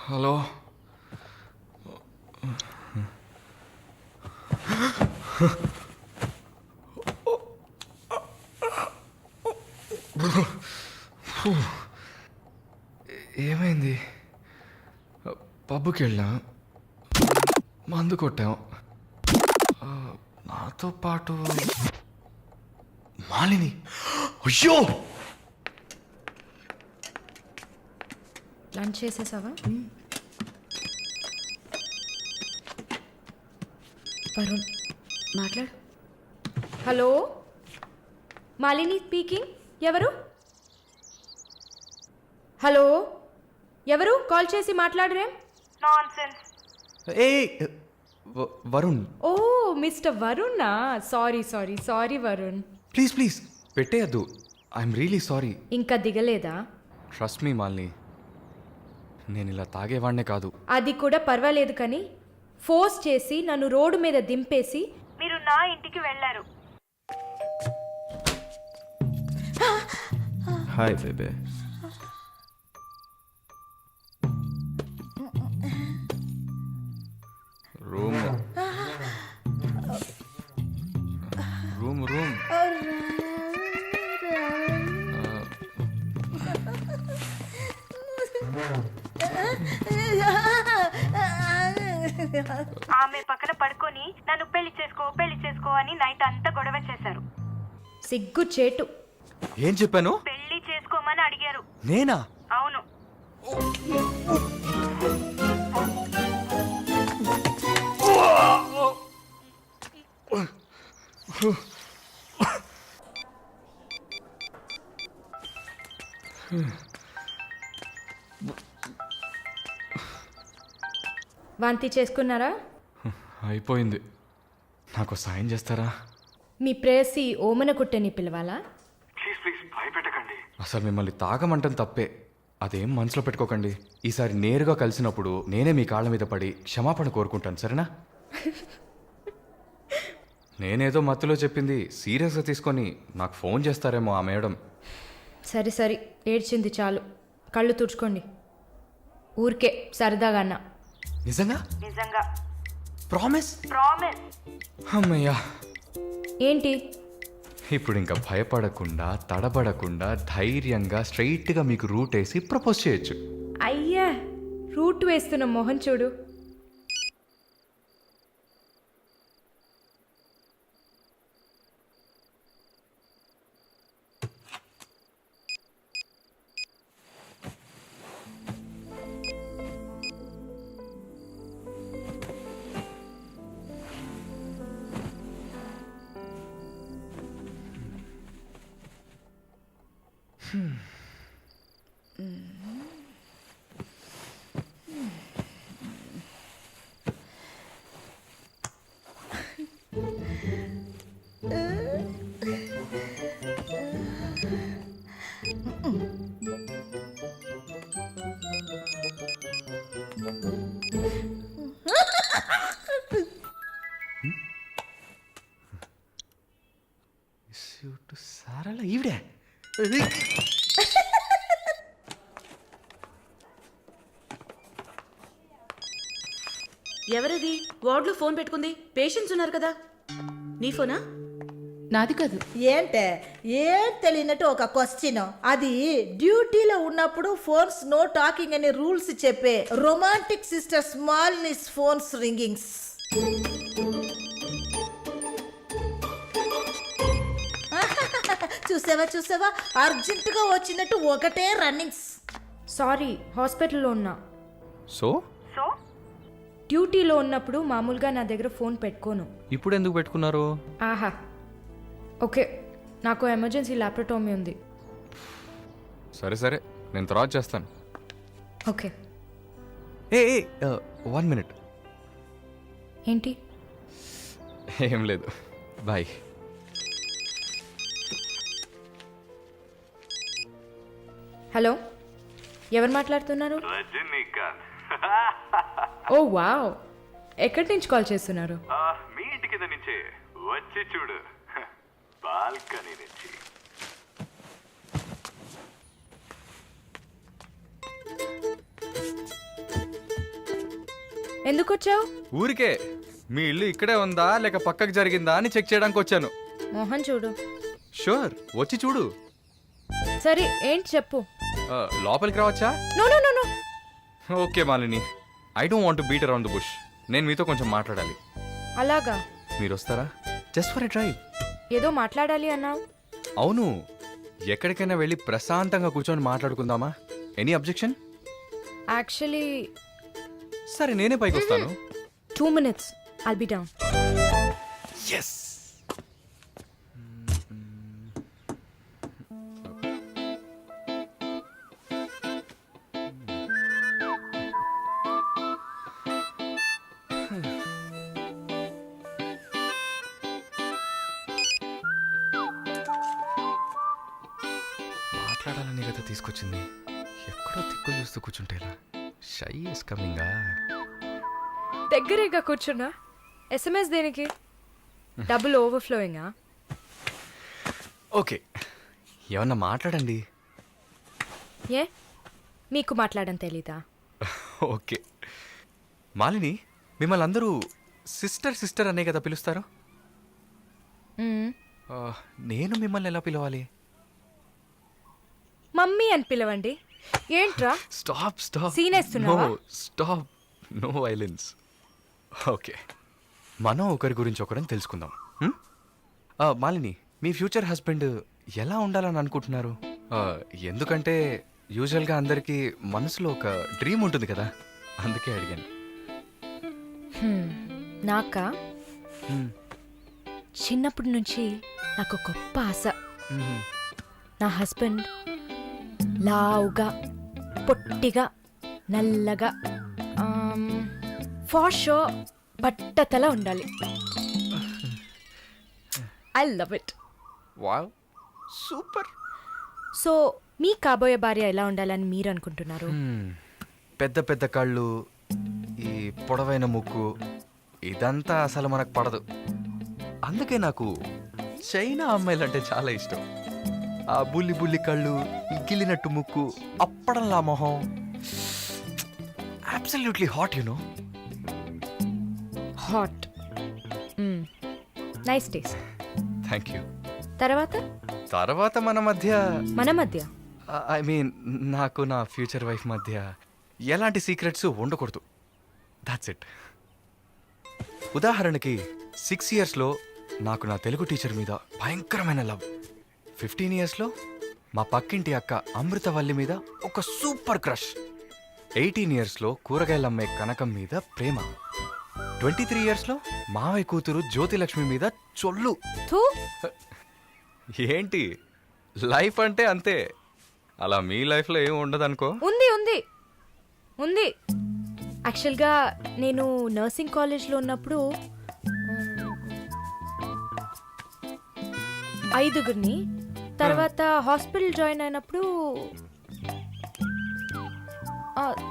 Hello. ఏమైంది? పబ్కి వెళ్ళాం, మందు కొట్టాం. నాతో పాటు మాలిని. అయ్యో, లంచ్ చేసేసావా? వరుణ్ మాట్లాడు. Hello, Malini speaking. ఎవరు? హలో, ఎవరు? కాల్ చేసి మాట్లాడరేం? ఏ వరుణ్. ఓ మిస్టర్ వరుణా. Sorry sorry sorry Varun. Please please పెట్టేయద్దు. I'm really sorry. ఇంకా దిగలేదా? ట్రస్ట్ మీ మాలిని, నేను ఇలా తాగేవాడినే కాదు. అది కూడా పర్వాలేదు, కానీ ఫోర్స్ చేసి నన్ను రోడ్డు మీద దింపేసి మీరు నా ఇంటికి వెళ్ళారు. Hi babe. Room room room. ఆమె పక్కన పడుకొని నన్ను పెళ్లి చేసుకో అని నైట్ అంతా గొడవ చేశారు. సిగ్గు చేటు. ఏం చెప్పాను? పెళ్లి చేసుకోమని అడిగారు. నేనా? అవును. వాంతి చేసుకున్నారా? అయిపోయింది. నాకు సాయం చేస్తారా? మీ ప్రేయసి ఓమన కుట్టని పిలవాలా? Please please భయపెట్టకండి. అసలు మిమ్మల్ని తాగమంటం తప్పే, అదేం మనసులో పెట్టుకోకండి. ఈసారి నేరుగా కలిసినప్పుడు నేనే మీ కాళ్ళ మీద పడి క్షమాపణ కోరుకుంటాను, సరేనా? నేనేదో మత్తులో చెప్పింది సీరియస్గా తీసుకొని నాకు ఫోన్ చేస్తారేమో ఆ మేడం. సరే సరే, ఏడ్చింది చాలు. కళ్ళు తుడుచుకోండి. ఊరికే సరదాగా అన్నా. నిజంగా? నిజంగా. ప్రామిస్? ప్రామిస్. అమ్మయ్యా. ఏంటి? ఇప్పుడు ఇంకా భయపడకుండా తడబడకుండా ధైర్యంగా స్ట్రైట్గా మీకు రూట్ వేసి ప్రపోజ్ చేయొచ్చు. అయ్యా, రూట్ వేస్తున్న మొహం చూడు. సారాల ఈవిడే. ఎవరది వార్డులో ఫోన్ పెట్టుకుంది? పేషెంట్స్ ఉన్నారు కదా. నీ ఫోనా? నాది కాదు. ఏంటే ఏం తెలియనట్టు ఒక క్వశ్చన్. అది డ్యూటీలో ఉన్నప్పుడు ఫోన్స్ నో టాకింగ్ అనే రూల్స్ చెప్పే romantic sister smallness phones ringings. చూసావా అర్జెంటుగా వచ్చినట్టు ఒకటే రన్నింగ్స్. సారీ, హాస్పిటల్లో ఉన్నా. సో డ్యూటీలో ఉన్నప్పుడు మామూలుగా నా దగ్గర ఫోన్ పెట్టుకోను. ఇప్పుడు ఎందుకు పెట్టుకున్నారు? ఆహా, ఓకే, నాకు ఎమర్జెన్సీ ల్యాప్రటోమీ ఉంది. సరే సరే, నేను తర్వాత చేస్తాను. ఓకే. ఏ 1 minute. ఏంటి? ఏం లేదు, బాయ్. హలో, ఎవరు మాట్లాడుతున్నారు? రజనీకాంత్. ఓ వావ్, ఎక్కడి నుంచి కాల్ చేస్తున్నారు? మీ ఇంటి కింద నుంచే వచ్చి చూడు, బాల్కనీ నుంచి. ఎందుకు వచ్చావు? ఊరికే మీ ఇల్లు ఇక్కడే ఉందా లేక పక్కకు జరిగిందా అని చెక్ చేయడానికి వచ్చాను. మోహన్ చూడు. షూర్, వచ్చి చూడు. సరే ఏంటి చెప్పు. లోపలికి రావచ్చా? No no no no. Okay Malini, I don't want to beat around the bush. నేను మీతో కొంచెం మాట్లాడాలి. అలాగా? మీరు వస్తారా? Just for a drive. ఏదో మాట్లాడాలి అన్నావు. అవును, ఎక్కడికైనా వెళ్ళి ప్రశాంతంగా కూర్చొని మాట్లాడుకుందామా? Any objection? యాక్చువల్లీ సరే నేనే పైకి వస్తాను. 2 minutes. I'll be down. Yes. మాట్లాడాలని కదా తీసుకొచ్చింది. ఎక్కడో తిక్కులు చూస్తూ కూర్చుంటేలా. Shy is కమింగా. దగ్గరేగా కూర్చున్నా. SMS దేనికి? డబుల్ ఓవర్ఫ్లోయింగా? ఓకే, ఏమన్నా మాట్లాడండి. ఏ మీకు మాట్లాడడం తెలీదా? ఓకే మాలిని, మిమ్మల్ని అందరూ సిస్టర్ సిస్టర్ అనే కదా పిలుస్తారు? మ్మ్. నేను మిమ్మల్ని ఎలా పిలవాలి? మమ్మీ అని పిలవండి. ఏంట్రా స్టాప్ స్టాప్. Scene వేస్తున్నావా? Stop, no violence. ఓకే, మనం ఒకరి గురించి ఒకరని తెలుసుకుందాం. మాలిని, మీ ఫ్యూచర్ హస్బెండ్ ఎలా ఉండాలని అనుకుంటున్నారు? ఎందుకంటే యూజువల్గా అందరికీ మనసులో ఒక డ్రీమ్ ఉంటుంది కదా, అందుకే అడిగాను. నాకా చిన్నప్పటి నుంచి నాకు గొప్ప ఆశ. నా హస్బెండ్ లావుగా, పొట్టిగా, నల్లగా, ఫార్ షో బట్టతల ఉండాలి. I love it. Wow, super. So మీ కాబోయే భార్య ఎలా ఉండాలని మీరు అనుకుంటున్నారు? పెద్ద పెద్ద కళ్ళు, ఈ పొడవైన ముక్కు, ఇదంతా అసలు మనకు పడదు. అందుకే నాకు చైనా అమ్మాయిలంటే చాలా ఇష్టం. ఆ బుల్లి బుల్లి కళ్ళు, ఈ గిల్లినట్టు ముక్కు, అప్పడంలా మొహం, absolutely hot, you know. Hot. Nice taste. Thank you. తర్వాత మన మధ్య మన మధ్య ఐ మీన్ నాకు నా ఫ్యూచర్ వైఫ్ మధ్య ఎలాంటి సీక్రెట్స్ ఉండకూడదు. That's it. ఉదాహరణకి 6 yearsలో నాకు నా తెలుగు టీచర్ మీద భయంకరమైన లవ్. 15 yearsలో మా పక్కింటి అక్క అమృతవల్లి మీద ఒక సూపర్ క్రష్. 18 yearsలో కూరగాయలమ్మే కనకం మీద ప్రేమ. 23 yearsలో మావయ్య కూతురు జ్యోతిలక్ష్మి మీద చొల్లు. థూ. ఏంటి, లైఫ్ అంటే అంతే. అలా మీ లైఫ్లో ఏం ఉండదనుకో. ఉంది ఉంది ఉంది. యాక్చువల్గా నేను నర్సింగ్ కాలేజ్లో ఉన్నప్పుడు 5 తర్వాత హాస్పిటల్ జాయిన్ అయినప్పుడు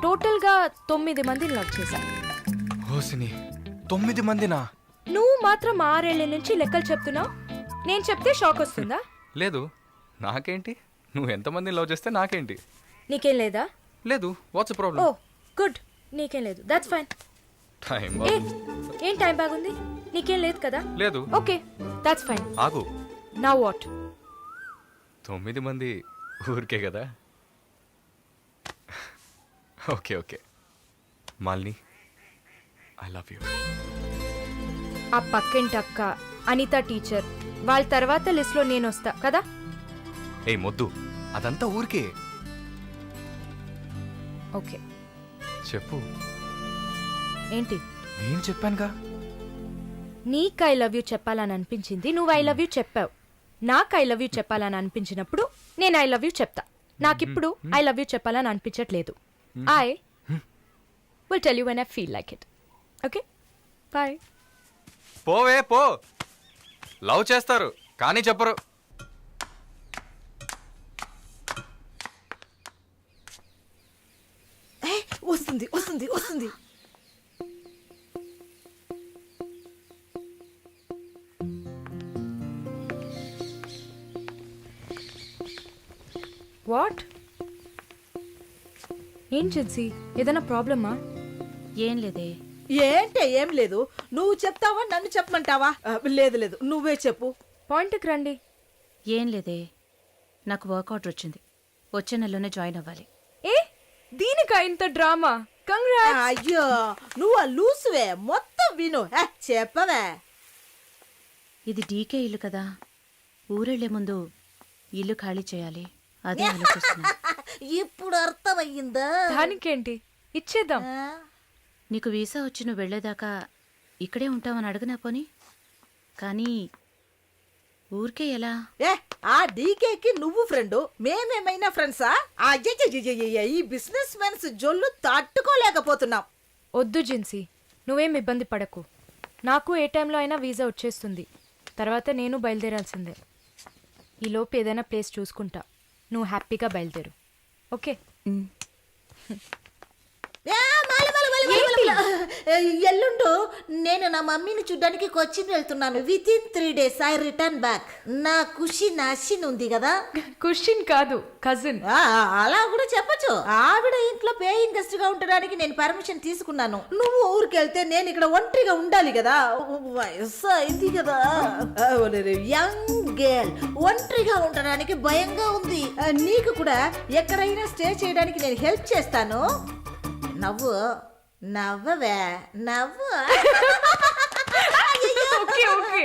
టోటల్గా 9 మందిని లవ్ చేశాను. హోసిని, 9 మందినా? నువ్వు మాత్రం 6 ఏళ్ల నుంచి లెక్కలు చెప్తున్నావు. నేను చెప్తే షాక్ వస్తుందా? లేదు, నాకేంటి, నువ్వు ఎంతమందిని లవ్ చేస్తే నాకేంటి. నీకేం లేదా? లేదు. వాట్స్ ఓ ప్రాబ్లం? గుడ్, నీకేం లేదు. That's fine. టైం ఏ ఏం టైం బాగుంది? నీకేం లేదు కదా? లేదు. Okay, that's fine. ఆగు. Now what? 9 మంది ఊరికే కదా. Okay okay Malini, I love you. ఆ పక్కింటి అక్క, అనిత టీచర్, వాళ్ళ తర్వాత లిస్ట్లో నేను వస్తా కదా. ఏ మొద్దు, అదంతా ఊరికే. ఓకే చెప్పు. ఏంటి? నేను చెప్పానుగా. నీకు ఐ లవ్ యూ చెప్పాలని అనిపించింది, నువ్వు ఐ లవ్ యూ చెప్పావు. నాకు ఐ లవ్ యూ చెప్పాలని అనిపించినప్పుడు నేను ఐ లవ్ యూ చెప్తా. నాకిప్పుడు ఐ లవ్ యూ చెప్పాలని అనిపించట్లేదు. I will tell you when I feel like it. Okay bye. పోవే పో. లవ్ చేస్తారు కానీ చెప్పరు. వస్తుంది వస్తుంది వస్తుంది. వాట్? ఏం జిన్సీ, ఏదైనా ప్రాబ్లమా? ఏం లేదే. ఏంటే ఏం లేదు, నువ్వు చెప్తావా నన్ను చెప్పమంటావా? లేదు లేదు, నువ్వే చెప్పు. పాయింట్కి రండి. ఏం లేదే, నాకు వర్క్ ఆర్డర్ వచ్చింది. వచ్చే నెలలోనే జాయిన్ అవ్వాలి. ఏ దీనికా ఇంత డ్రామా? కంగ్రాట్స్. అయ్యో నువ్వు లూసువే, మొత్తం విను. చెప్పవే. ఇది డీకే ఇల్లు కదా, ఊరెళ్లే ముందు ఇల్లు ఖాళీ చేయాలి. అదే ఆలోచిస్తున్నా. ఇప్పుడు అర్థమయ్యిందా? దానికేంటి, ఇచ్చేద్దాం. నీకు వీసా వచ్చి నువ్వు వెళ్లేదాకా ఇక్కడే ఉంటావని అడగనా పోని? కానీ ఊరికే ఎలా? ఆ డీకేకి నువ్వు ఫ్రెండు, మేమేమైనా ఫ్రెండ్సా? అయ్యయ్యయ్యయ్య, ఈ బిజినెస్ మెన్స్ జొల్లు తట్టుకోలేకపోతున్నాం. వద్దు జిన్సీ, నువ్వేం ఇబ్బంది పడకు. నాకు ఏ టైంలో అయినా వీసా వచ్చేస్తుంది. తర్వాత నేను బయలుదేరాల్సిందే. ఈలోపు ఏదైనా ప్లేస్ చూసుకుంటా. నువ్వు హ్యాపీగా బయలుదేరు. ఓకే? ఎల్లుండు నేను నా మమ్మీని చూడ్డానికి కొచ్చిన్ వెళ్తున్నాను. With in 3 days I return back. నా ఖుషి నాశిన్ ఉంది కదా. క్వశ్చన్ కాదు, కజిన్. అలా కూడా చెప్పచ్చు. ఆవిడ ఇంట్లో పేయింగ్ గెస్ట్ గా ఉండడానికి నేను పర్మిషన్ తీసుకున్నాను. నువ్వు ఊరికి వెళ్తే నేను ఇక్కడ ఒంటరిగా ఉండాలి కదా. వయసు అయింది కదా. యంగ్ గర్ల్ ఒంటరిగా ఉండడానికి భయంగా ఉంది. నీకు కూడా ఎక్కడైనా స్టే చేయడానికి నేను హెల్ప్ చేస్తాను. నవ్వు నవ్వవే, నవ్వు. Okay okay.